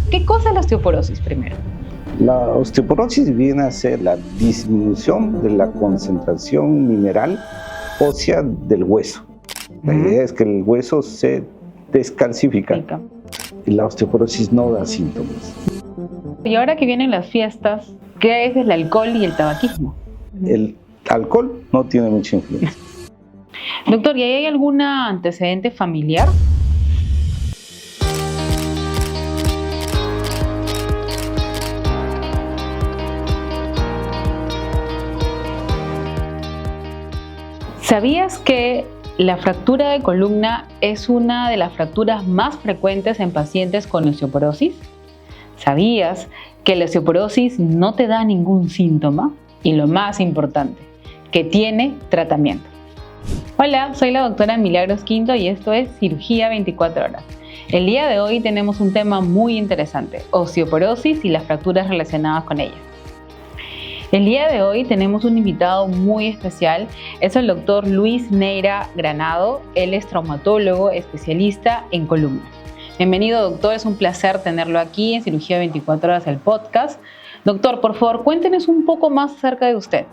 ¿qué cosa es la osteoporosis primero? La osteoporosis viene a ser la disminución de la concentración mineral ósea del hueso. La idea es que el hueso se descalcifica y la osteoporosis no da síntomas. Y ahora que vienen las fiestas, ¿qué es el alcohol y el tabaquismo? El alcohol no tiene mucha influencia. Doctor, ¿y hay algún antecedente familiar? ¿Sabías que la fractura de columna es una de las fracturas más frecuentes en pacientes con osteoporosis? ¿Sabías que la osteoporosis no te da ningún síntoma? Y lo más importante, que tiene tratamiento. Hola, soy la doctora Milagros Quinto y esto es Cirugía 24 Horas. El día de hoy tenemos un tema muy interesante, osteoporosis y las fracturas relacionadas con ella. El día de hoy tenemos un invitado muy especial, es el doctor Luis Neira Granado. Él es traumatólogo, especialista en columna. Bienvenido, doctor, es un placer tenerlo aquí en Cirugía 24 Horas, el podcast. Doctor, por favor, cuéntenos un poco más acerca de usted.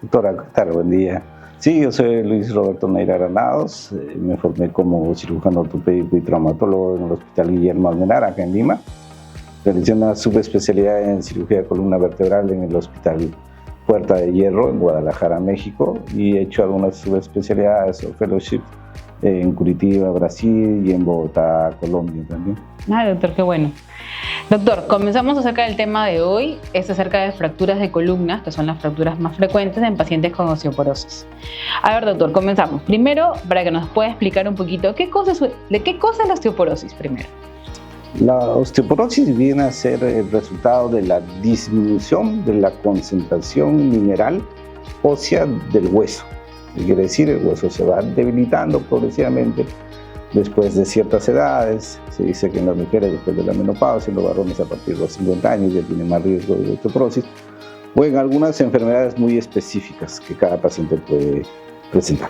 Doctora, ¿qué tal? Buen día. Sí, yo soy Luis Roberto Neira Granados, me formé como cirujano ortopédico y traumatólogo en el Hospital Guillermo Almenara, acá en Lima. Realicé una subespecialidad en cirugía de columna vertebral en el Hospital Puerta de Hierro, en Guadalajara, México, y he hecho algunas subespecialidades o fellowship en Curitiba, Brasil, y en Bogotá, Colombia también. Doctor, qué bueno. Doctor, comenzamos acerca del tema de hoy, es acerca de fracturas de columnas, que son las fracturas más frecuentes en pacientes con osteoporosis. A ver, doctor, comenzamos. Primero, para que nos pueda explicar un poquito, ¿de qué cosa es la osteoporosis primero? La osteoporosis viene a ser el resultado de la disminución de la concentración mineral ósea del hueso. Quiere decir, el hueso se va debilitando progresivamente después de ciertas edades. Se dice que en las mujeres después de la menopausia, en los varones a partir de los 50 años ya tienen más riesgo de osteoporosis, o en algunas enfermedades muy específicas que cada paciente puede presentar.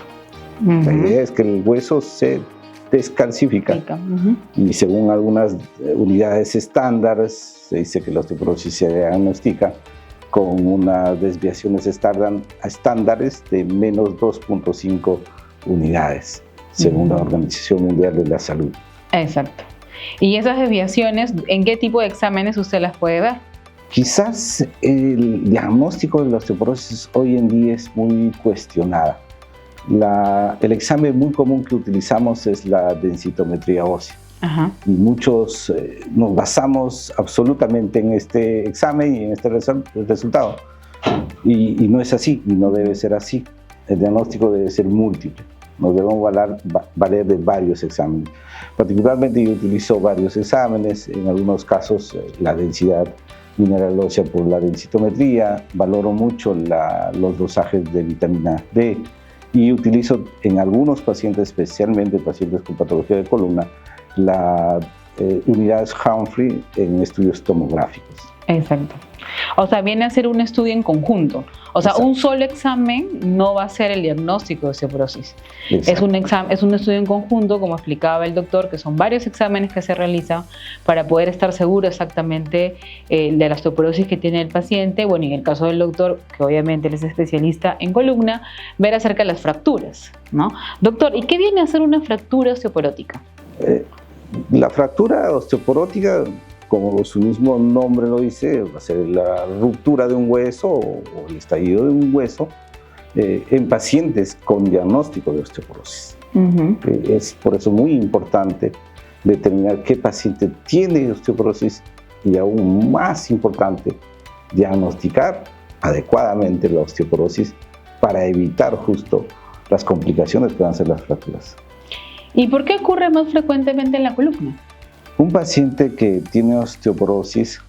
La idea es que el hueso se descalcifica y según algunas unidades estándares se dice que la osteoporosis se diagnostica con unas desviaciones estándares de menos 2.5 unidades, según la Organización Mundial de la Salud. Exacto. ¿Y esas desviaciones, en qué tipo de exámenes usted las puede ver? Quizás el diagnóstico de la osteoporosis hoy en día es muy cuestionada. El examen muy común que utilizamos es la densitometría ósea. Y muchos nos basamos absolutamente en este examen y en este resultado. Y no es así, y no debe ser así. El diagnóstico debe ser múltiple. Nos debemos valer de varios exámenes. Particularmente yo utilizo varios exámenes, en algunos casos la densidad mineral ósea por la densitometría, valoro mucho los dosajes de vitamina D y utilizo en algunos pacientes, especialmente pacientes con patología de columna, las unidades Humphrey en estudios tomográficos. Exacto. O sea, viene a ser un estudio en conjunto. O sea, un solo examen no va a ser el diagnóstico de osteoporosis. Es un estudio en conjunto, como explicaba el doctor, que son varios exámenes que se realizan para poder estar seguro exactamente de la osteoporosis que tiene el paciente. Bueno, y en el caso del doctor, que obviamente él es especialista en columna, ver acerca de las fracturas, ¿no? Doctor, ¿y qué viene a ser una fractura osteoporótica? La fractura osteoporótica, como su mismo nombre lo dice, va a ser la ruptura de un hueso o el estallido de un hueso en pacientes con diagnóstico de osteoporosis. Es por eso muy importante determinar qué paciente tiene osteoporosis y aún más importante, diagnosticar adecuadamente la osteoporosis para evitar justo las complicaciones que van a ser las fracturas. ¿Y por qué ocurre más frecuentemente en la columna? Un paciente que tiene osteoporosis,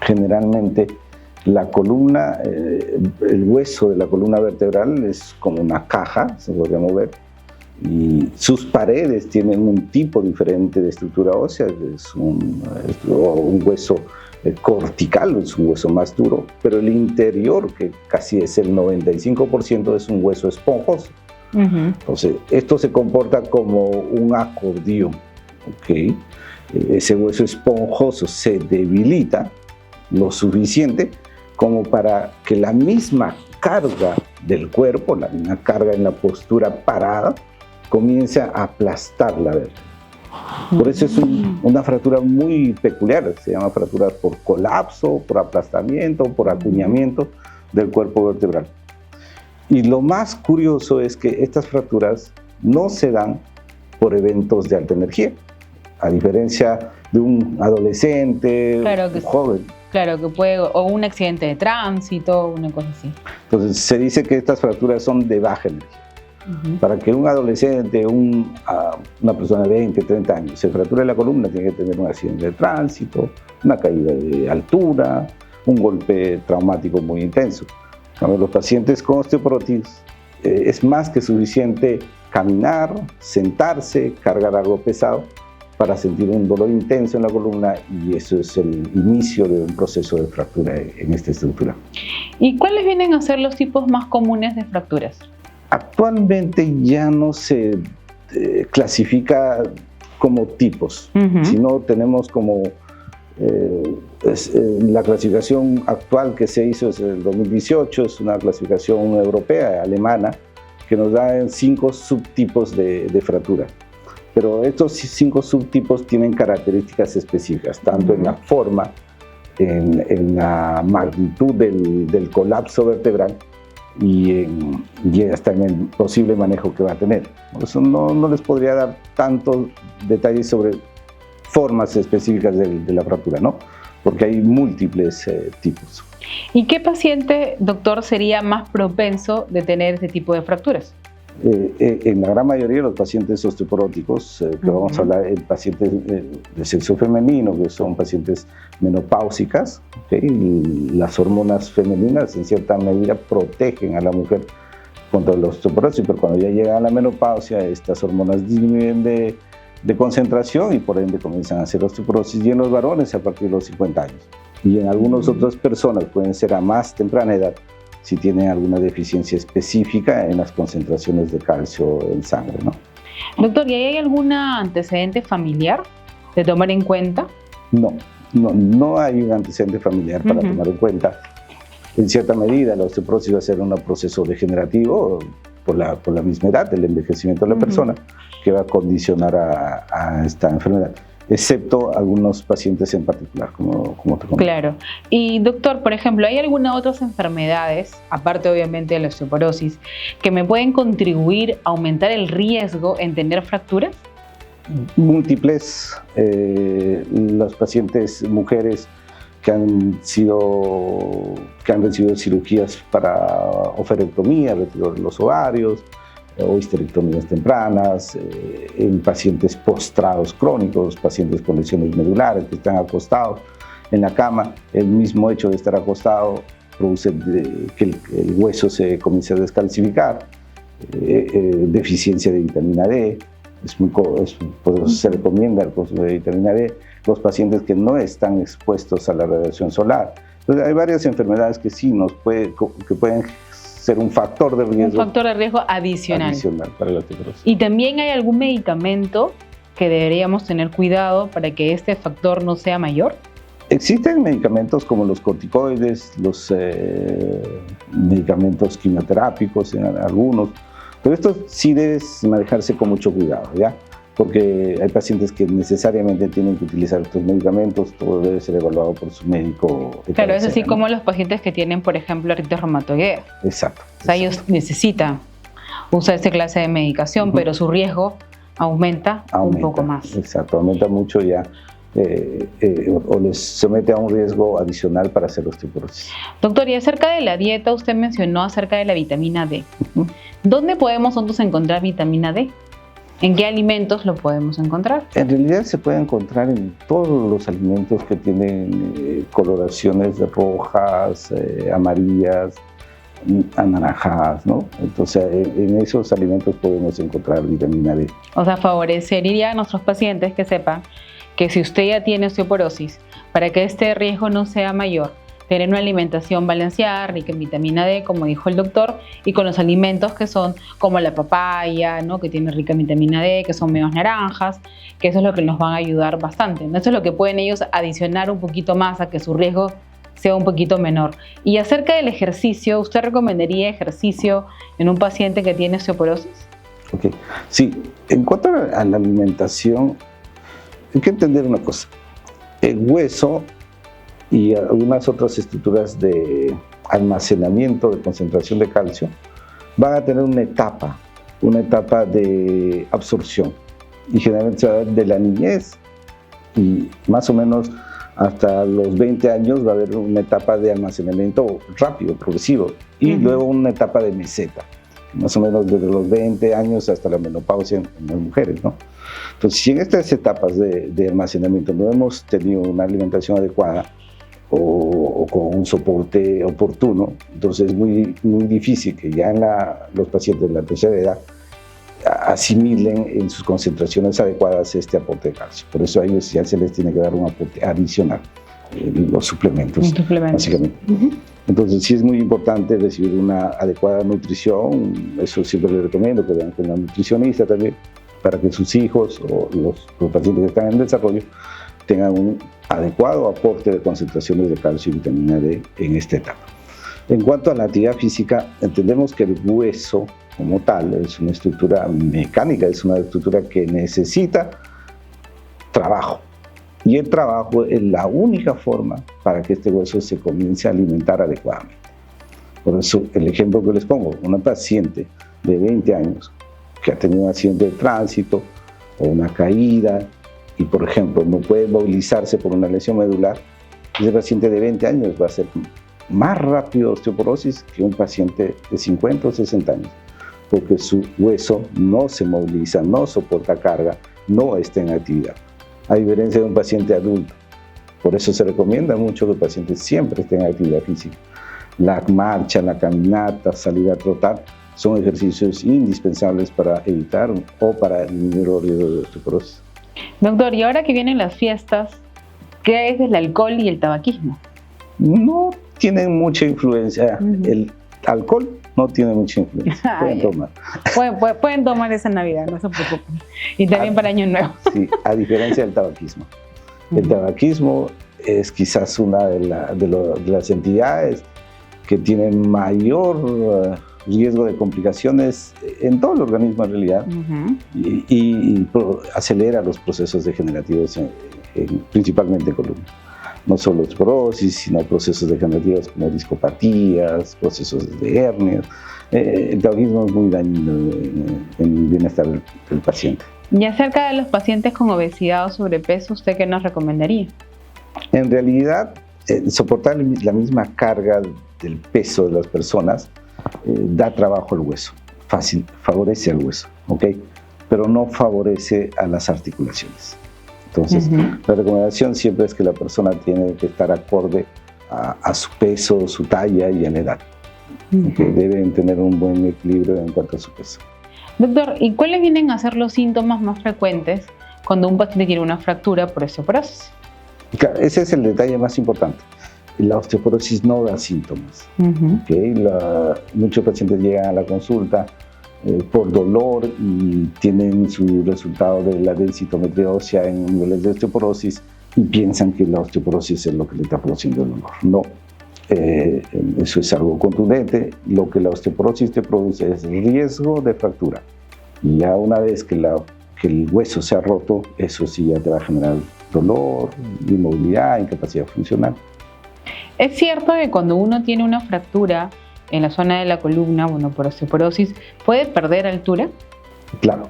generalmente la columna, el hueso de la columna vertebral es como una caja, se podría mover, y sus paredes tienen un tipo diferente de estructura ósea, es un hueso cortical, es un hueso más duro, pero el interior, que casi es el 95%, es un hueso esponjoso. Entonces, esto se comporta como un acordeón, ¿ok? ese hueso esponjoso se debilita lo suficiente como para que la misma carga del cuerpo, la misma carga en la postura parada, comience a aplastar la vértebra. Por eso es una fractura muy peculiar, se llama fractura por colapso, por aplastamiento, por acuñamiento del cuerpo vertebral. Y lo más curioso es que estas fracturas no se dan por eventos de alta energía, a diferencia de un adolescente, un joven. Claro, que puede, o un accidente de tránsito, una cosa así. Entonces se dice que estas fracturas son de baja energía. Para que un adolescente, una persona de 20, 30 años se fracture la columna, tiene que tener un accidente de tránsito, una caída de altura, un golpe traumático muy intenso. Cuando los pacientes con osteoporosis es más que suficiente caminar, sentarse, cargar algo pesado para sentir un dolor intenso en la columna, y eso es el inicio de un proceso de fractura en esta estructura. ¿Y cuáles vienen a ser los tipos más comunes de fracturas? Actualmente ya no se clasifica como tipos, sino tenemos como la clasificación actual que se hizo es el 2018, es una clasificación europea, alemana, que nos da 5 subtipos de fractura. Pero estos 5 subtipos tienen características específicas, tanto en la forma, en la magnitud del colapso vertebral, y hasta en el posible manejo que va a tener. Por eso no les podría dar tantos detalles sobre formas específicas de la fractura, ¿no? Porque hay múltiples tipos. ¿Y qué paciente, doctor, sería más propenso de tener este tipo de fracturas? En la gran mayoría de los pacientes osteoporóticos, que vamos a hablar, pacientes de sexo femenino, que son pacientes menopáusicas, y las hormonas femeninas en cierta medida protegen a la mujer contra la osteoporosis, pero cuando ya llega a la menopausia, estas hormonas disminuyen de concentración y por ende comienzan a hacer osteoporosis, y en los varones a partir de los 50 años. Y en algunas otras personas pueden ser a más temprana edad, si tienen alguna deficiencia específica en las concentraciones de calcio en sangre, ¿no? Doctor, ¿y hay algún antecedente familiar de tomar en cuenta? No hay un antecedente familiar para tomar en cuenta. En cierta medida, la osteoporosis va a ser un proceso degenerativo por la misma edad, el envejecimiento de la persona, que va a condicionar a esta enfermedad, excepto algunos pacientes en particular, como te comento. Claro. Y doctor, por ejemplo, ¿hay algunas otras enfermedades, aparte obviamente de la osteoporosis, que me pueden contribuir a aumentar el riesgo en tener fracturas? Múltiples. Las pacientes mujeres que han recibido cirugías para oferectomía, retiro de los ovarios, o histerectomías tempranas, en pacientes postrados crónicos, pacientes con lesiones medulares que están acostados en la cama. El mismo hecho de estar acostado produce que el hueso se comience a descalcificar, deficiencia de vitamina D. Se recomienda el consumo de vitamina D. Los pacientes que no están expuestos a la radiación solar. Entonces, hay varias enfermedades que sí que pueden ser un factor de riesgo. Un factor de riesgo adicional para la osteoporosis. ¿Y también hay algún medicamento que deberíamos tener cuidado para que este factor no sea mayor? Existen medicamentos como los corticoides, los medicamentos quimioterápicos en algunos, pero esto sí debe manejarse con mucho cuidado, ¿ya? Porque hay pacientes que necesariamente tienen que utilizar estos medicamentos, todo debe ser evaluado por su médico. Claro, es así, ¿no? Como los pacientes que tienen, por ejemplo, artritis reumatoidea. Exacto. O sea, ellos necesitan usar esta clase de medicación, pero su riesgo aumenta un poco más. Exacto, aumenta mucho ya, o les somete a un riesgo adicional para hacer osteoporosis. Doctor, y acerca de la dieta, usted mencionó acerca de la vitamina D. ¿Dónde podemos nosotros encontrar vitamina D? ¿En qué alimentos lo podemos encontrar? En realidad se puede encontrar en todos los alimentos que tienen coloraciones rojas, amarillas, anaranjadas, ¿no? Entonces, en esos alimentos podemos encontrar vitamina D. O sea, favorecería a nuestros pacientes que sepan que si usted ya tiene osteoporosis, para que este riesgo no sea mayor, tener una alimentación balanceada, rica en vitamina D, como dijo el doctor, y con los alimentos que son como la papaya, ¿no? Que tiene rica en vitamina D, que son medios naranjas, que eso es lo que nos van a ayudar bastante, ¿no? Eso es lo que pueden ellos adicionar un poquito más a que su riesgo sea un poquito menor. Y acerca del ejercicio, ¿usted recomendaría ejercicio en un paciente que tiene osteoporosis? Okay. Sí, en cuanto a la alimentación, hay que entender una cosa. El hueso y algunas otras estructuras de almacenamiento de concentración de calcio van a tener una etapa de absorción, y generalmente se va a dar de la niñez y más o menos hasta los 20 años va a haber una etapa de almacenamiento rápido, progresivo, y luego una etapa de meseta, más o menos desde los 20 años hasta la menopausia en las mujeres, ¿no? Entonces, si en estas etapas de almacenamiento no hemos tenido una alimentación adecuada o con un soporte oportuno, entonces es muy difícil que ya en los pacientes de la tercera edad asimilen en sus concentraciones adecuadas este aporte de calcio. Por eso a ellos ya se les tiene que dar un aporte adicional, los suplementos. Básicamente. Entonces sí es muy importante recibir una adecuada nutrición. Eso siempre les recomiendo que vean con una nutricionista también, para que sus hijos o los pacientes que están en desarrollo tengan un adecuado aporte de concentraciones de calcio y vitamina D en esta etapa. En cuanto a la actividad física, entendemos que el hueso como tal es una estructura mecánica, es una estructura que necesita trabajo. Y el trabajo es la única forma para que este hueso se comience a alimentar adecuadamente. Por eso el ejemplo que les pongo, una paciente de 20 años que ha tenido un accidente de tránsito o una caída y, por ejemplo, no puede movilizarse por una lesión medular, ese paciente de 20 años va a ser más rápido osteoporosis que un paciente de 50 o 60 años, porque su hueso no se moviliza, no soporta carga, no está en actividad, a diferencia de un paciente adulto. Por eso se recomienda mucho que el paciente siempre esté en actividad física. La marcha, la caminata, salir a trotar, son ejercicios indispensables para evitar o para disminuir el riesgo de osteoporosis. Doctor, y ahora que vienen las fiestas, ¿qué es el alcohol y el tabaquismo? No tienen mucha influencia. El alcohol no tiene mucha influencia. Pueden tomar. Pueden tomar esa Navidad, no se preocupen. Y también para Año Nuevo. Sí, a diferencia del tabaquismo. El tabaquismo es quizás una de las entidades que tienen mayor riesgo de complicaciones en todo el organismo en realidad, y acelera los procesos degenerativos principalmente en columna. No solo osteoporosis, sino procesos degenerativos como discopatías, procesos de hernias. El tabaquismo es muy dañino en el bienestar del paciente. Y acerca de los pacientes con obesidad o sobrepeso, ¿usted qué nos recomendaría? En realidad, soportar la misma carga del peso de las personas da trabajo al hueso, favorece al hueso, ¿ok? Pero no favorece a las articulaciones. Entonces, la recomendación siempre es que la persona tiene que estar acorde a su peso, su talla y a la edad. Deben tener un buen equilibrio en cuanto a su peso. Doctor, ¿y cuáles vienen a ser los síntomas más frecuentes cuando un paciente tiene una fractura por osteoporosis? Claro, ese es el detalle más importante. La osteoporosis no da síntomas. Muchos pacientes llegan a la consulta por dolor y tienen su resultado de la densitometría ósea en niveles de osteoporosis y piensan que la osteoporosis es lo que le está produciendo el dolor. No, eso es algo contundente. Lo que la osteoporosis te produce es riesgo de fractura. Y ya una vez que el hueso se ha roto, eso sí ya te va a generar dolor, inmovilidad, incapacidad funcional. ¿Es cierto que cuando uno tiene una fractura en la zona de la columna, por osteoporosis, puede perder altura? Claro.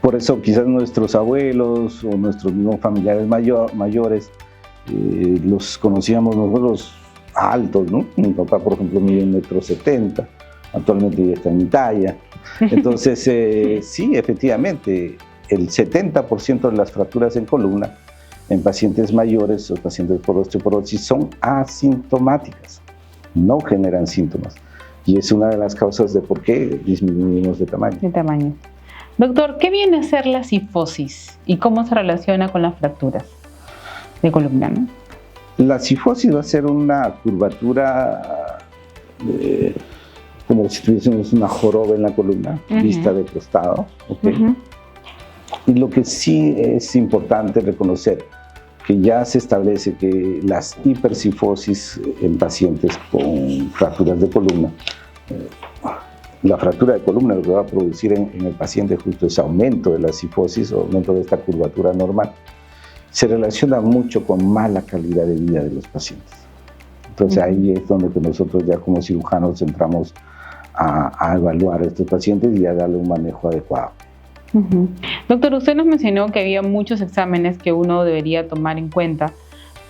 Por eso quizás nuestros abuelos o nuestros mismos familiares mayores los conocíamos nosotros altos, ¿no? Mi papá, por ejemplo, mide 1,70 m, actualmente ya está en mi talla. Entonces, sí, efectivamente, el 70% de las fracturas en columna en pacientes mayores o pacientes por osteoporosis son asintomáticas, no generan síntomas. Y es una de las causas de por qué disminuimos de tamaño. Doctor, ¿qué viene a ser la cifosis y cómo se relaciona con las fracturas de columna, ¿no? La cifosis va a ser una curvatura como si tuviésemos una joroba en la columna, vista de costado. ¿Okay? Y lo que sí es importante reconocer, que ya se establece que las hipercifosis en pacientes con fracturas de columna, la fractura de columna lo que va a producir en el paciente justo es aumento de la cifosis o aumento de esta curvatura normal, se relaciona mucho con mala calidad de vida de los pacientes. Entonces ahí es donde que nosotros ya como cirujanos entramos a evaluar a estos pacientes y a darle un manejo adecuado. Doctor, usted nos mencionó que había muchos exámenes que uno debería tomar en cuenta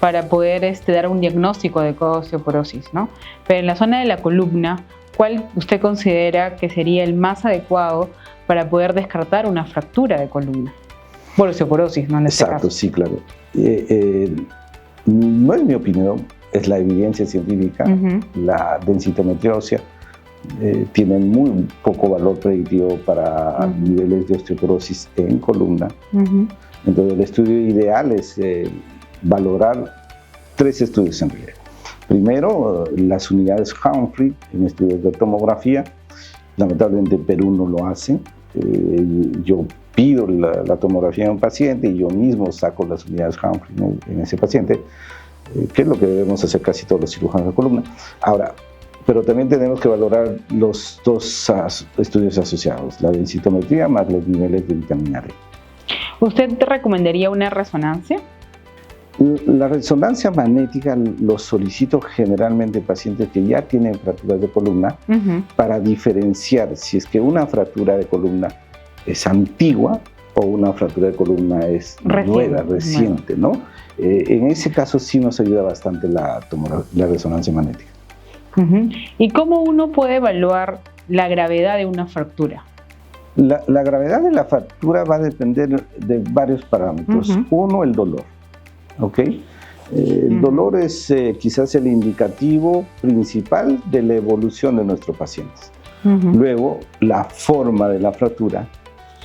para poder dar un diagnóstico de osteoporosis, ¿no? Pero en la zona de la columna, ¿cuál usted considera que sería el más adecuado para poder descartar una fractura de columna? Por osteoporosis, ¿no? En este Exacto, caso. sí, claro. No es mi opinión, es la evidencia científica. La densitometría ósea tiene muy poco valor predictivo para niveles de osteoporosis en columna. Entonces el estudio ideal es valorar 3 estudios en realidad. Primero, las unidades Humphrey en estudios de tomografía. Lamentablemente en Perú no lo hacen. Yo pido la tomografía en un paciente y yo mismo saco las unidades Humphrey en ese paciente, que es lo que debemos hacer casi todos los cirujanos de columna. Ahora, pero también tenemos que valorar los 2 estudios asociados, la densitometría más los niveles de vitamina D. ¿Usted te recomendaría una resonancia? La resonancia magnética lo solicito generalmente en pacientes que ya tienen fracturas de columna para diferenciar si es que una fractura de columna es antigua o una fractura de columna es nueva, reciente, ¿no? En ese caso sí nos ayuda bastante la resonancia magnética. ¿Y cómo uno puede evaluar la gravedad de una fractura? La gravedad de la fractura va a depender de varios parámetros. Uno, el dolor. ¿Okay? El dolor es quizás el indicativo principal de la evolución de nuestros pacientes. Luego, la forma de la fractura.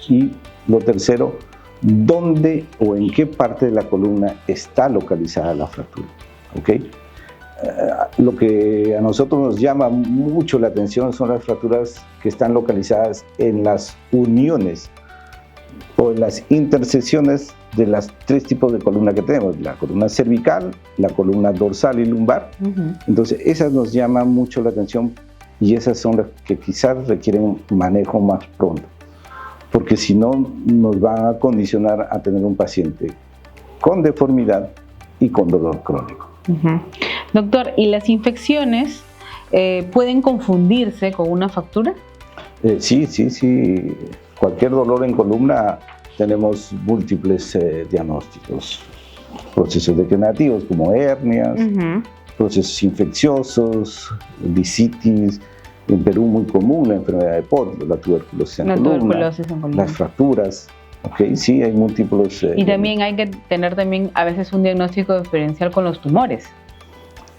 Y lo tercero, dónde o en qué parte de la columna está localizada la fractura. ¿Okay? Lo que a nosotros nos llama mucho la atención son las fracturas que están localizadas en las uniones o en las intersecciones de las 3 tipos de columna que tenemos, la columna cervical, la columna dorsal y lumbar. Entonces esas nos llaman mucho la atención y esas son las que quizás requieren un manejo más pronto, porque si no nos van a condicionar a tener un paciente con deformidad y con dolor crónico. Doctor, ¿y las infecciones pueden confundirse con una fractura? Sí. Cualquier dolor en columna tenemos múltiples diagnósticos. Procesos degenerativos como hernias, procesos infecciosos, lisitis. En Perú muy común la enfermedad de Polio, la tuberculosis en columna, las fracturas. Okay, sí, hay múltiples. Y también hay que tener a veces un diagnóstico diferencial con los tumores.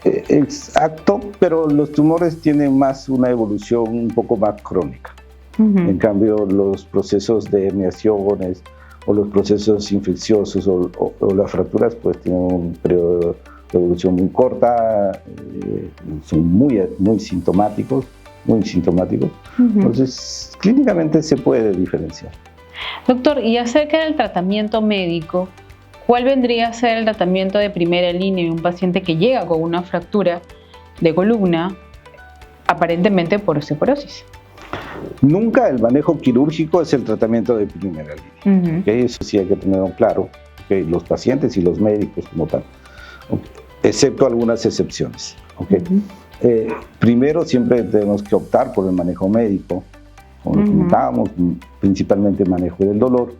Exacto, pero los tumores tienen más una evolución un poco más crónica. En cambio, los procesos de herniaciones o los procesos infecciosos o las fracturas pues tienen un periodo de evolución muy corta, son muy sintomáticos, Entonces, clínicamente se puede diferenciar. Doctor, y acerca del tratamiento médico, ¿cuál vendría a ser el tratamiento de primera línea en un paciente que llega con una fractura de columna aparentemente por osteoporosis? Nunca el manejo quirúrgico es el tratamiento de primera línea. ¿Okay? Eso sí hay que tenerlo claro, ¿okay? Los pacientes y los médicos como tal, ¿okay? Excepto algunas excepciones. ¿Okay? Primero siempre tenemos que optar por el manejo médico, como comentábamos, principalmente manejo del dolor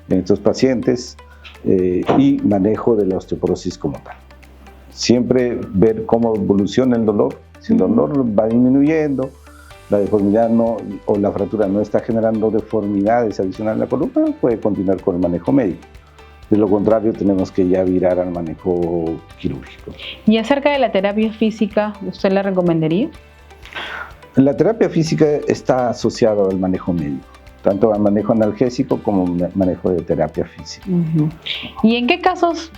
en estos pacientes y manejo de la osteoporosis como tal. Siempre ver cómo evoluciona el dolor. Si el dolor va disminuyendo, la deformidad o la fractura no está generando deformidades adicionales en la columna, puede continuar con el manejo médico. De lo contrario, tenemos que ya virar al manejo quirúrgico. ¿Y acerca de la terapia física, usted la recomendaría? La terapia física está asociada al manejo médico, tanto al manejo analgésico como manejo de terapia física. ¿Y en qué casos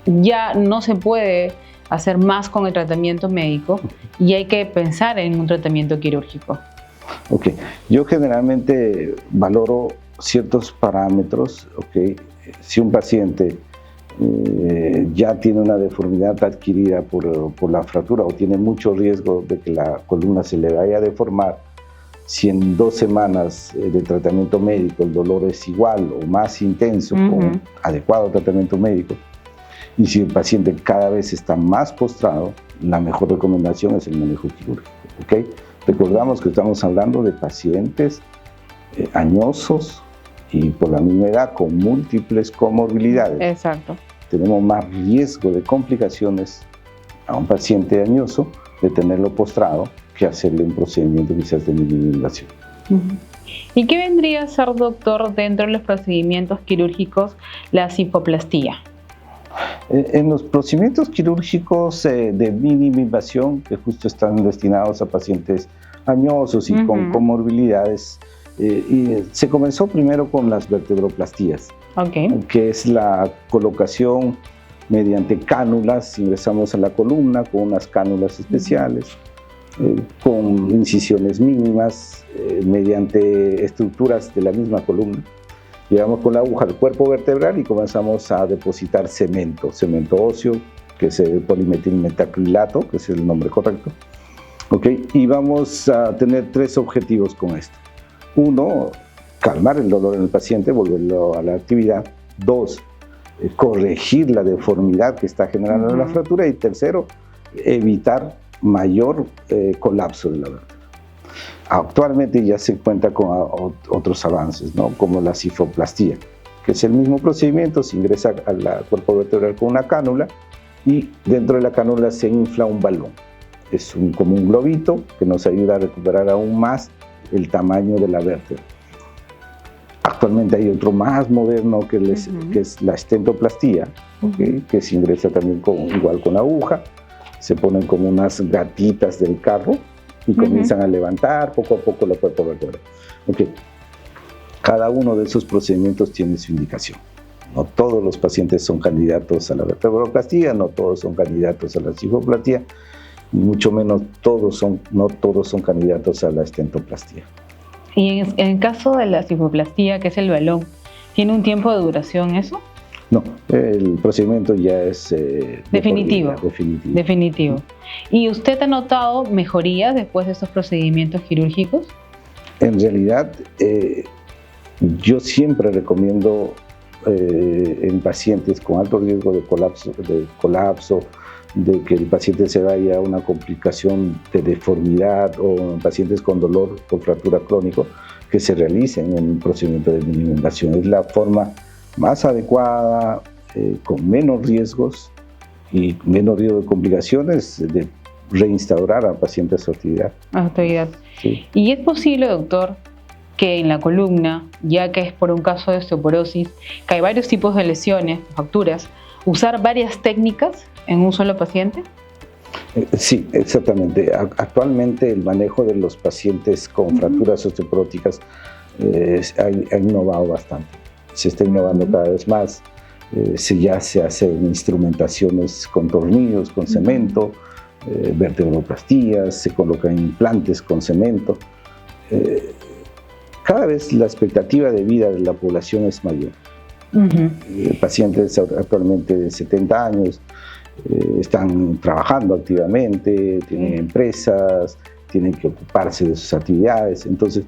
ya no se puede hacer más con el tratamiento médico y hay que pensar en un tratamiento quirúrgico? Ok, yo generalmente valoro ciertos parámetros. Ok, si un paciente ya tiene una deformidad adquirida por la fractura o tiene mucho riesgo de que la columna se le vaya a deformar, si en 2 semanas de tratamiento médico el dolor es igual o más intenso con adecuado tratamiento médico, y si el paciente cada vez está más postrado, la mejor recomendación es el manejo quirúrgico. ¿Okay? Recordamos que estamos hablando de pacientes añosos y por la misma edad con múltiples comorbilidades. Exacto. Tenemos más riesgo de complicaciones a un paciente añoso de tenerlo postrado que hacerle un procedimiento quizás de mínima invasión. ¿Y qué vendría a ser, doctor, dentro de los procedimientos quirúrgicos, la cifoplastía? En los procedimientos quirúrgicos de mínima invasión, que justo están destinados a pacientes añosos y con comorbilidades, se comenzó primero con las vertebroplastías, que es la colocación mediante cánulas. Ingresamos a la columna con unas cánulas especiales, con incisiones mínimas, mediante estructuras de la misma columna. Llegamos con la aguja al cuerpo vertebral y comenzamos a depositar cemento óseo, que es el polimetilmetacrilato, que es el nombre correcto. Okay. Y vamos a tener 3 objetivos con esto. 1, calmar el dolor en el paciente, volverlo a la actividad. 2, corregir la deformidad que está generando la fractura. Y 3, evitar mayor colapso de la vértebra. Actualmente ya se cuenta con otros avances, ¿no? Como la cifoplastía, que es el mismo procedimiento. Se ingresa al cuerpo vertebral con una cánula y dentro de la cánula se infla un balón. Es como un globito que nos ayuda a recuperar aún más el tamaño de la vértebra. Actualmente hay otro más moderno que es la estentoplastía, que se ingresa también igual con aguja. Se ponen como unas gatitas del carro y comienzan a levantar poco a poco la cuerpo vertebral. Cada uno de esos procedimientos tiene su indicación. No todos los pacientes son candidatos a la vertebroplastía, no todos son candidatos a la cifoplastía, y mucho menos no todos son candidatos a la estentoplastía. Y en el caso de la cifoplastía, que es el balón, ¿tiene un tiempo de duración eso? No, el procedimiento ya es definitivo. ¿Y usted ha notado mejorías después de estos procedimientos quirúrgicos? En realidad, yo siempre recomiendo en pacientes con alto riesgo de colapso, de que el paciente se vaya a una complicación de deformidad, o en pacientes con dolor por fractura crónico, que se realicen un procedimiento de mínima invasión. Es la forma más adecuada, con menos riesgos y menos riesgo de complicaciones, de reinstaurar al paciente a su actividad. Sí. ¿Y es posible, doctor, que en la columna, ya que es por un caso de osteoporosis, que hay varios tipos de lesiones, fracturas, usar varias técnicas en un solo paciente? Sí, exactamente. Actualmente el manejo de los pacientes con fracturas osteoporóticas ha innovado bastante. Se está innovando cada vez más. Ya se hacen instrumentaciones con tornillos, con cemento, vertebroplastías, se colocan implantes con cemento. Cada vez la expectativa de vida de la población es mayor. Pacientes actualmente de 70 años están trabajando activamente, tienen empresas, tienen que ocuparse de sus actividades. Entonces,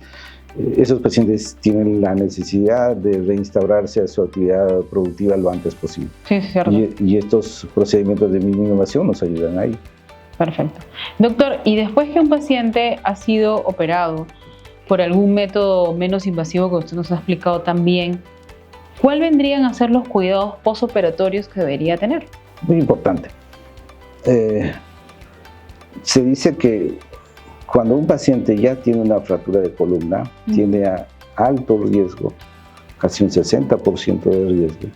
esos pacientes tienen la necesidad de reinstaurarse a su actividad productiva lo antes posible. Sí, es cierto. Y estos procedimientos de mínima invasión nos ayudan ahí. Perfecto. Doctor, y después que un paciente ha sido operado por algún método menos invasivo que usted nos ha explicado también, ¿cuál vendrían a ser los cuidados postoperatorios que debería tener? Muy importante. Se dice que cuando un paciente ya tiene una fractura de columna, tiene alto riesgo, casi un 60% de riesgo,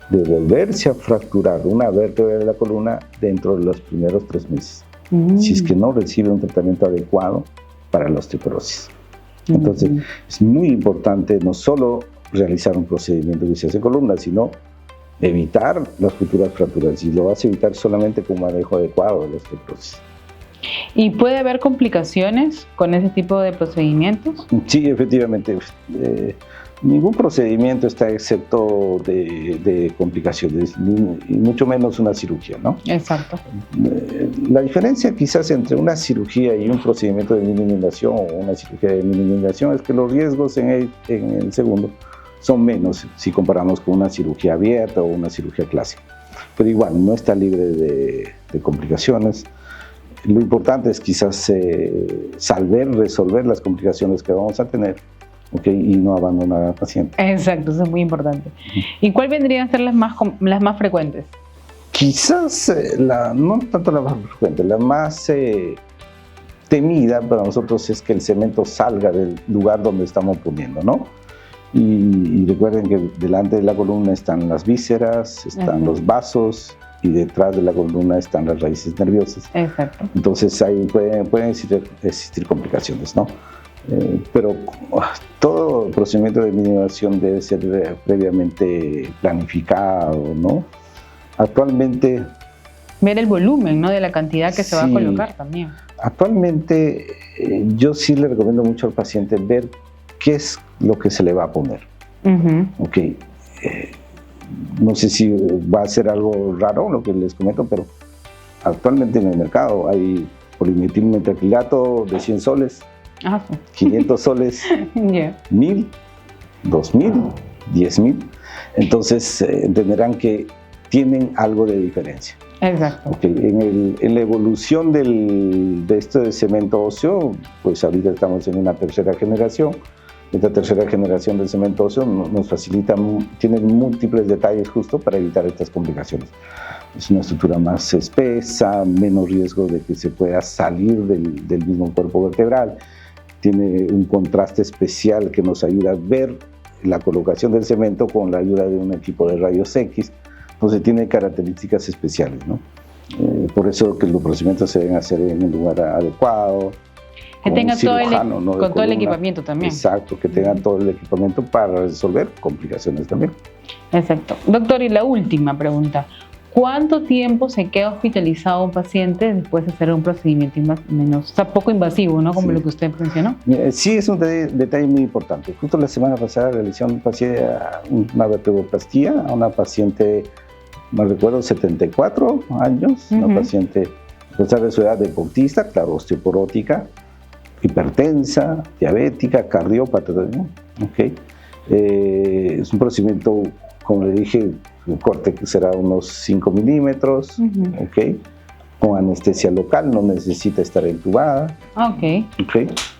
de volverse a fracturar una vértebra de la columna dentro de los primeros 3 meses, si es que no recibe un tratamiento adecuado para la osteoporosis. Entonces, es muy importante no solo realizar un procedimiento de lisiación de columna, sino evitar las futuras fracturas, y lo vas a evitar solamente con un manejo adecuado de la osteoporosis. ¿Y puede haber complicaciones con ese tipo de procedimientos? Sí, efectivamente. Ningún procedimiento está excepto de complicaciones, y mucho menos una cirugía, ¿no? Exacto. La diferencia quizás entre una cirugía y un procedimiento de minimización o una cirugía de minimización es que los riesgos en el segundo son menos si comparamos con una cirugía abierta o una cirugía clásica. Pero igual, no está libre de complicaciones. Lo importante es quizás resolver las complicaciones que vamos a tener, y no abandonar al paciente. Exacto, eso es muy importante. ¿Y cuál vendrían a ser las más frecuentes? Quizás, no tanto la más frecuente, la más temida para nosotros es que el cemento salga del lugar donde estamos poniendo, ¿no? Y recuerden que delante de la columna están las vísceras, están los vasos, y detrás de la columna están las raíces nerviosas. Exacto. Entonces ahí pueden existir complicaciones, ¿no? Pero todo procedimiento de minimización debe ser previamente planificado, ¿no? Actualmente... Ver el volumen, ¿no?, de la cantidad que se va a colocar también. Actualmente yo sí le recomiendo mucho al paciente ver qué es lo que se le va a poner. No sé si va a ser algo raro lo que les comento, pero actualmente en el mercado hay polimetilmetacrilato de 100 soles, 500 soles, 1000, 2000, 10,000. Entonces entenderán que tienen algo de diferencia. Exacto. En la evolución de este cemento óseo, pues ahorita estamos en una tercera generación. Esta tercera generación del cemento óseo nos facilita, tiene múltiples detalles justo para evitar estas complicaciones. Es una estructura más espesa, menos riesgo de que se pueda salir del mismo cuerpo vertebral. Tiene un contraste especial que nos ayuda a ver la colocación del cemento con la ayuda de un equipo de rayos X. Entonces tiene características especiales, ¿no? Por eso que los procedimientos se deben hacer en un lugar adecuado. Que tenga todo el equipamiento también. Exacto, que tengan todo el equipamiento para resolver complicaciones también. Exacto. Doctor, y la última pregunta. ¿Cuánto tiempo se queda hospitalizado un paciente después de hacer un procedimiento poco invasivo, ¿no? Como lo que usted mencionó? Sí, es un detalle muy importante. Justo la semana pasada realicé una vertebroplastía a una paciente, no recuerdo, 74 años, una paciente, a pesar de su edad, deportista, claro, osteoporótica, hipertensa, diabética, cardiópata también. Es un procedimiento, como le dije, un corte que será unos 5 milímetros, con anestesia local, no necesita estar entubada.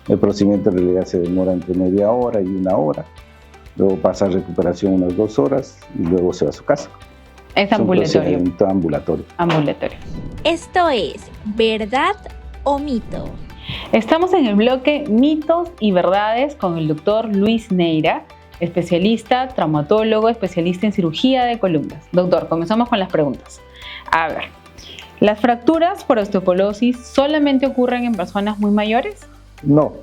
El procedimiento en realidad se demora entre media hora y 1 hora, luego pasa a recuperación unas 2 horas y luego se va a su casa. Es ambulatorio. Ambulatorio. Esto es ¿verdad o mito? Estamos en el bloque Mitos y Verdades con el doctor Luis Neira, especialista, traumatólogo, especialista en cirugía de columnas. Doctor, comenzamos con las preguntas. A ver, ¿las fracturas por osteoporosis solamente ocurren en personas muy mayores? No,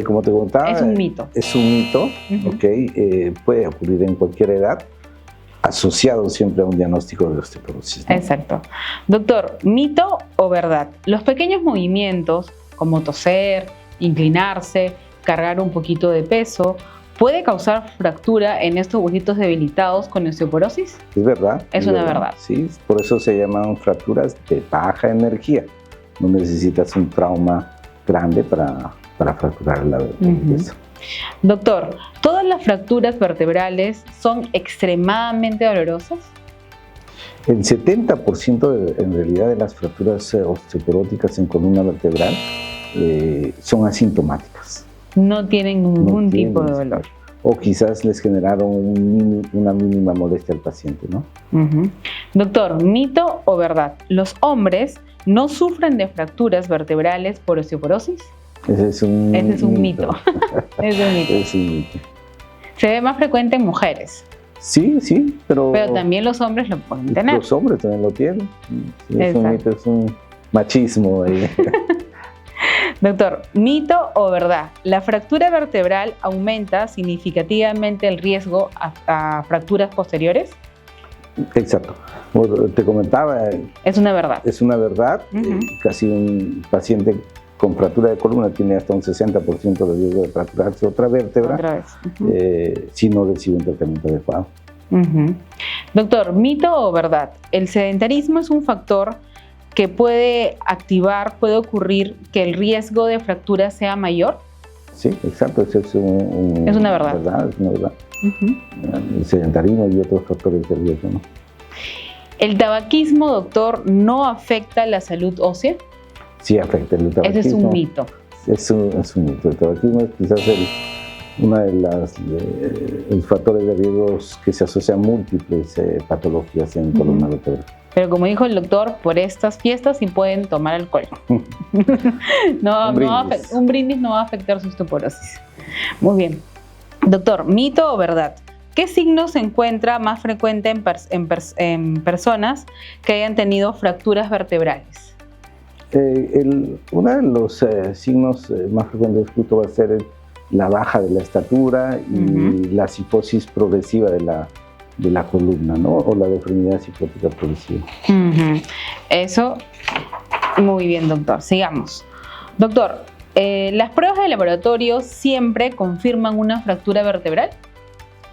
como te contaba... Es un mito. Es un mito, puede ocurrir en cualquier edad, asociado siempre a un diagnóstico de osteoporosis, ¿no? Exacto. Doctor, ¿mito o verdad? Los pequeños movimientos, como toser, inclinarse, cargar un poquito de peso, ¿puede causar fractura en estos huesitos debilitados con osteoporosis? Es verdad. Es una verdad. Sí, por eso se llaman fracturas de baja energía. No necesitas un trauma grande para fracturar la hueso. Doctor, ¿todas las fracturas vertebrales son extremadamente dolorosas? El 70% en realidad de las fracturas osteoporóticas en columna vertebral son asintomáticas. No tienen ningún tipo de dolor. O quizás les generaron una mínima molestia al paciente, ¿no? Doctor, ¿mito o verdad? ¿Los hombres no sufren de fracturas vertebrales por osteoporosis? Ese es un mito. Es un mito. Se ve más frecuente en mujeres. Sí, pero también los hombres lo pueden tener. Los hombres también lo tienen. Sí, es un mito, es un machismo ahí. Doctor, ¿mito o verdad? ¿La fractura vertebral aumenta significativamente el riesgo a fracturas posteriores? Exacto. Como te comentaba, Es una verdad. es una verdad. Ujú. Casi un paciente con fractura de columna tiene hasta un 60% de riesgo de fracturarse otra vértebra Otra vez. Ujú. si no recibe un tratamiento adecuado. Ujú. Doctor, ¿mito o verdad? ¿El sedentarismo es un factor que puede ocurrir que el riesgo de fractura sea mayor? Sí, exacto. Eso es Es una verdad. Es una verdad. Ujú. El sedentarismo y otros factores de riesgo, ¿no? ¿El tabaquismo, doctor, no afecta la salud ósea? Sí afecta el tabaquismo. Ese es un mito. Es un mito. El tabaquismo es quizás uno de los factores de riesgos que se asocia a múltiples patologías en columna vertebral. Pero como dijo el doctor, por estas fiestas sí pueden tomar alcohol. Un brindis no va a afectar su osteoporosis. Muy bien. Doctor, ¿mito o verdad? ¿Qué signos se encuentra más frecuente en personas que hayan tenido fracturas vertebrales? Uno de los signos más frecuentes justo va a ser la baja de la estatura y la cifosis progresiva de la columna, ¿no? O la deformidad cifrótica progresiva. Eso, muy bien, doctor. Sigamos. Doctor, ¿las pruebas de laboratorio siempre confirman una fractura vertebral?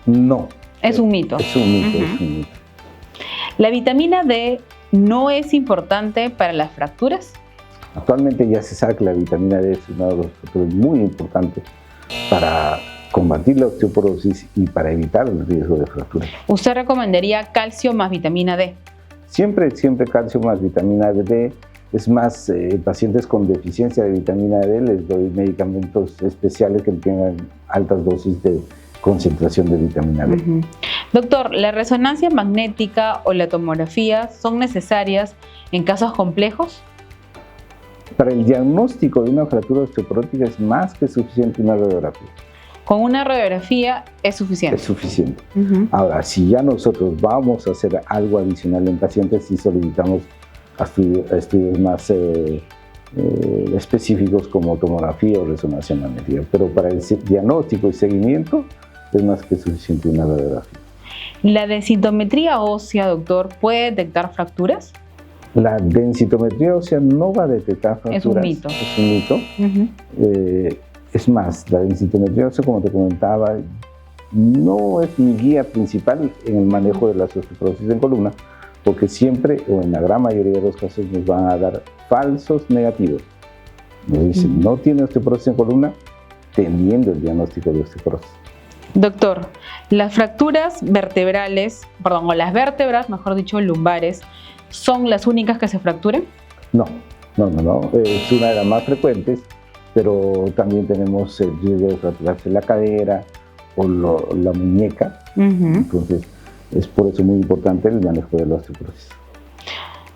No. Es un mito. Es un mito, es un mito. ¿La vitamina D no es importante para las fracturas? Actualmente ya se sabe que la vitamina D es uno de los factores muy importantes para combatir la osteoporosis y para evitar el riesgo de fractura. ¿Usted recomendaría calcio más vitamina D? Siempre calcio más vitamina D. Es más, pacientes con deficiencia de vitamina D les doy medicamentos especiales que tengan altas dosis de concentración de vitamina D. Doctor, ¿la resonancia magnética o la tomografía son necesarias en casos complejos? Para el diagnóstico de una fractura osteoporótica es más que suficiente una radiografía. ¿Con una radiografía es suficiente? Es suficiente. Ahora, si ya nosotros vamos a hacer algo adicional en pacientes, sí solicitamos estudios más específicos como tomografía o resonancia magnética. Pero para el diagnóstico y seguimiento es más que suficiente una radiografía. ¿La densitometría ósea, doctor, puede detectar fracturas? La densitometría ósea no va a detectar fracturas. Es un mito. Es un mito. Es más, la densitometría ósea, como te comentaba, no es mi guía principal en el manejo de la osteoporosis en columna, porque siempre, o en la gran mayoría de los casos, nos van a dar falsos negativos. Nos dicen, no tiene osteoporosis en columna, teniendo el diagnóstico de osteoporosis. Doctor, ¿las fracturas vertebrales, o las vértebras, mejor dicho, lumbares, son las únicas que se fracturan? No. Es una de las más frecuentes, pero también tenemos el riesgo de fracturarse la cadera o la muñeca. Entonces, es por eso muy importante el manejo de la osteoporosis.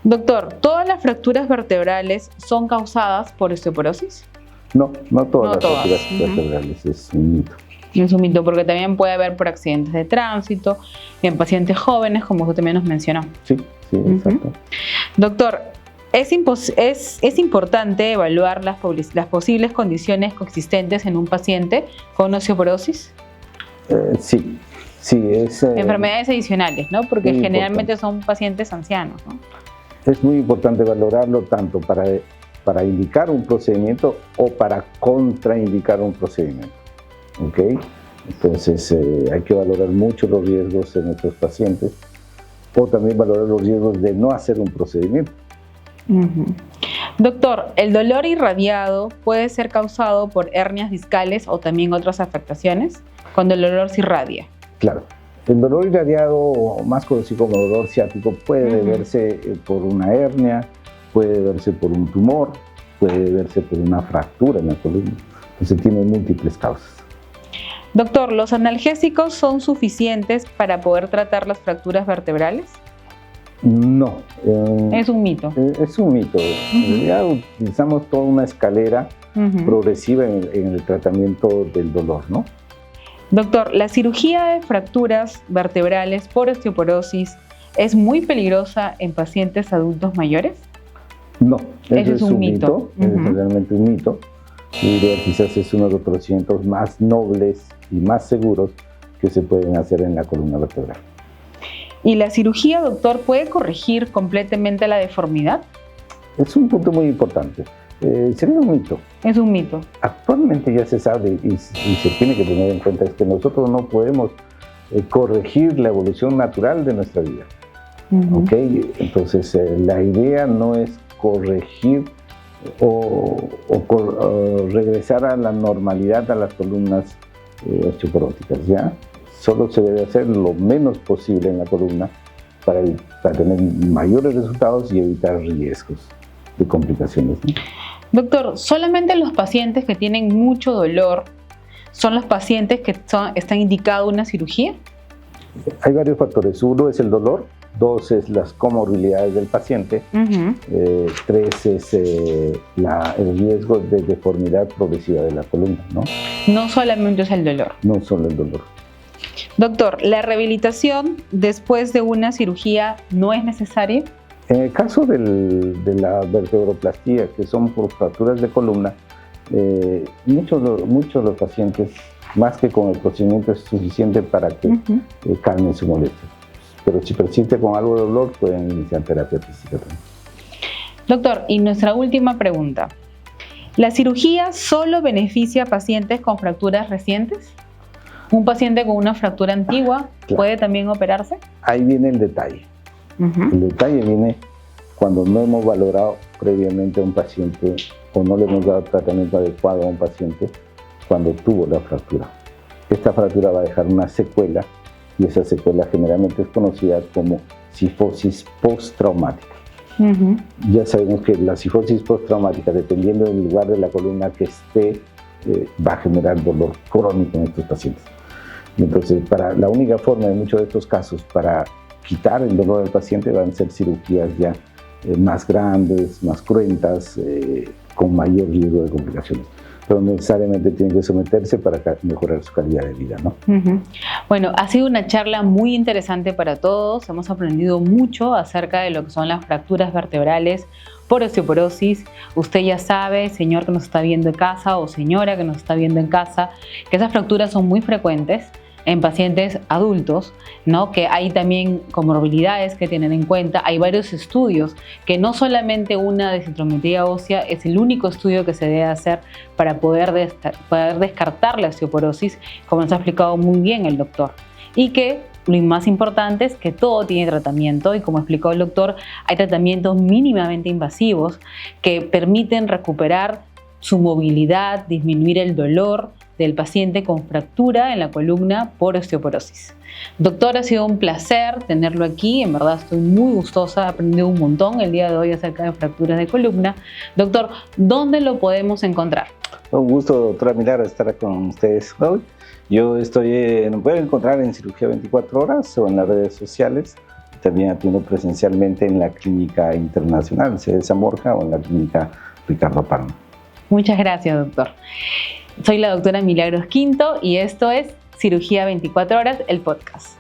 Doctor, ¿todas las fracturas vertebrales son causadas por osteoporosis? No todas las todas. fracturas vertebrales, es un mito. Es un mito, porque también puede haber por accidentes de tránsito, en pacientes jóvenes, como usted también nos mencionó. Sí, exacto. Doctor, ¿es importante evaluar las posibles condiciones coexistentes en un paciente con osteoporosis? Sí. Es, enfermedades adicionales, ¿no? Porque generalmente importante. Son pacientes ancianos, ¿no? Es muy importante valorarlo tanto para indicar un procedimiento o para contraindicar un procedimiento. ¿Okay? Entonces hay que valorar mucho los riesgos en nuestros pacientes o también valorar los riesgos de no hacer un procedimiento. Doctor, ¿el dolor irradiado puede ser causado por hernias discales o también otras afectaciones cuando el dolor se irradia? Claro. El dolor irradiado, más conocido como dolor ciático, puede deberse por una hernia, puede deberse por un tumor, puede deberse por una fractura en la columna. Entonces tiene múltiples causas. Doctor, ¿los analgésicos son suficientes para poder tratar las fracturas vertebrales? No. Es un mito. Es un mito. En realidad utilizamos toda una escalera progresiva en el tratamiento del dolor, ¿no? Doctor, ¿la cirugía de fracturas vertebrales por osteoporosis es muy peligrosa en pacientes adultos mayores? No, eso es un mito. Es realmente un mito. Yo diría que quizás es uno de los procedimientos más nobles y más seguros que se pueden hacer en la columna vertebral. ¿Y la cirugía, doctor, puede corregir completamente la deformidad? Es un punto muy importante. Sería un mito. Es un mito. Actualmente ya se sabe y se tiene que tener en cuenta es que nosotros no podemos corregir la evolución natural de nuestra vida. ¿Okay? Entonces, la idea no es corregir o regresar a la normalidad a las columnas osteoporóticas, ¿ya? Solo se debe hacer lo menos posible en la columna para tener mayores resultados y evitar riesgos de complicaciones, ¿no? Doctor, ¿solamente los pacientes que tienen mucho dolor son los pacientes que están indicados una cirugía? Hay varios factores. Uno es el dolor, dos es las comorbilidades del paciente, tres es el riesgo de deformidad progresiva de la columna, ¿no? No solamente es el dolor. No solo el dolor. Doctor, ¿la rehabilitación después de una cirugía no es necesaria? En el caso de la vertebroplastía, que son por fracturas de columna, muchos de los pacientes, más que con el procedimiento, es suficiente para que calmen su molestia. Pero si persiste con algo de dolor, pueden iniciar terapia física también. Doctor, y nuestra última pregunta. ¿La cirugía solo beneficia a pacientes con fracturas recientes? ¿Un paciente con una fractura antigua puede también operarse? Ahí viene el detalle. El detalle viene cuando no hemos valorado previamente a un paciente o no le hemos dado tratamiento adecuado a un paciente cuando tuvo la fractura. Esta fractura va a dejar una secuela y esa secuela generalmente es conocida como cifosis postraumática. Ya sabemos que la cifosis postraumática, dependiendo del lugar de la columna que esté, va a generar dolor crónico en estos pacientes. Y entonces, la única forma en muchos de estos casos para quitar el dolor del paciente van a ser cirugías ya más grandes, más cruentas, con mayor riesgo de complicaciones. Pero necesariamente tienen que someterse para mejorar su calidad de vida, ¿no? Bueno, ha sido una charla muy interesante para todos. Hemos aprendido mucho acerca de lo que son las fracturas vertebrales por osteoporosis. Usted ya sabe, señor que nos está viendo en casa o señora que nos está viendo en casa, que esas fracturas son muy frecuentes en pacientes adultos, ¿no? Que hay también comorbilidades que tener en cuenta. Hay varios estudios que no solamente una densitometría ósea es el único estudio que se debe hacer para poder descartar la osteoporosis, como nos ha explicado muy bien el doctor. Y que lo más importante es que todo tiene tratamiento y, como explicó el doctor, hay tratamientos mínimamente invasivos que permiten recuperar su movilidad, disminuir el dolor del paciente con fractura en la columna por osteoporosis. Doctor, ha sido un placer tenerlo aquí. En verdad estoy muy gustosa, he aprendido un montón el día de hoy acerca de fracturas de columna. Doctor, ¿dónde lo podemos encontrar? Un gusto, doctora Milagros, estar con ustedes hoy. Yo me pueden encontrar en Cirugía 24 Horas o en las redes sociales. También atiendo presencialmente en la Clínica Internacional, sede de San Borja, o en la Clínica Ricardo Palma. Muchas gracias, doctor. Soy la doctora Milagros Quinto y esto es Cirugía 24 Horas, el podcast.